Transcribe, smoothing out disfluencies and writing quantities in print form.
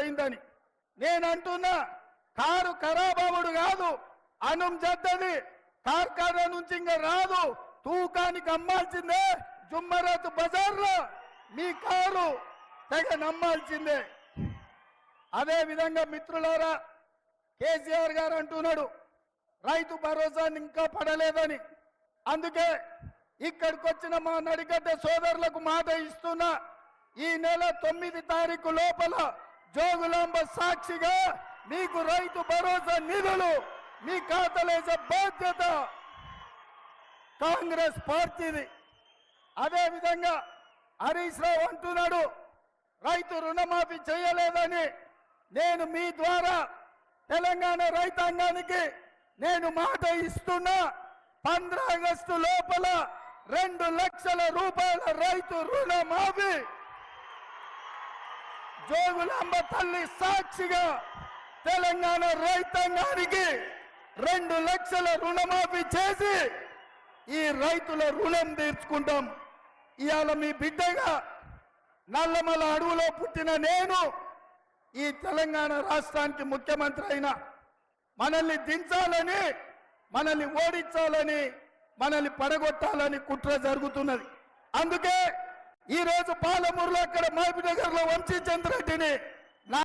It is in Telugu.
పోయిందని నేను అంటున్నా. కారు ఖరాబవుడు కాదు, అనం జద్దది కార్ఖానా నుంచి ఇంకా రాదు, తూకానికి అమ్మాల్సిందే. జుమ్మరాత్ బజార్లో మీ కారు తెగ నమ్మాల్సిందే. అదే విధంగా మిత్రులారా, కేసీఆర్ గారు అంటున్నాడు రైతు భరోసా ఇంకా పడలేదని. అందుకే ఇక్కడికి వచ్చిన మా నడిగడ్డ సోదరులకు మాట ఇస్తున్నా, ఈ నెల 9 తారీఖు లోపల జోగులాంబ సాక్షిగా మీకు రైతు భరోసా నిధులు మీ ఖాతాలేసే బాధ్యత కాంగ్రెస్ పార్టీది. అదే విధంగా హరీష్ రావు అంటున్నాడు రైతు రుణమాఫీ చేయలేదని. నేను మీ ద్వారా తెలంగాణ రైతాంగానికి నేను మాట ఇస్తున్నా, 15 ఆగస్టు లోపల 2 లక్షల రూపాయల రైతు రుణమాఫీ జోగులాంబ తల్లి సాక్షిగా తెలంగాణ రైతాంగానికి 2 లక్షల రుణమాఫీ చేసి ఈ రైతుల రుణం తీర్చుకుంటాం. ఇవాళ మీ బిడ్డగా నల్లమల అడవులో పుట్టిన నేను ఈ తెలంగాణ రాష్ట్రానికి ముఖ్యమంత్రి అయినా మనల్ని దించాలని, మనల్ని ఓడించాలని, మనల్ని పడగొట్టాలని కుట్ర జరుగుతున్నది. అందుకే ఈరోజు పాలమూరులో అక్కడ మహబూబ్నగర్లో వంశీచంద్రెడ్డిని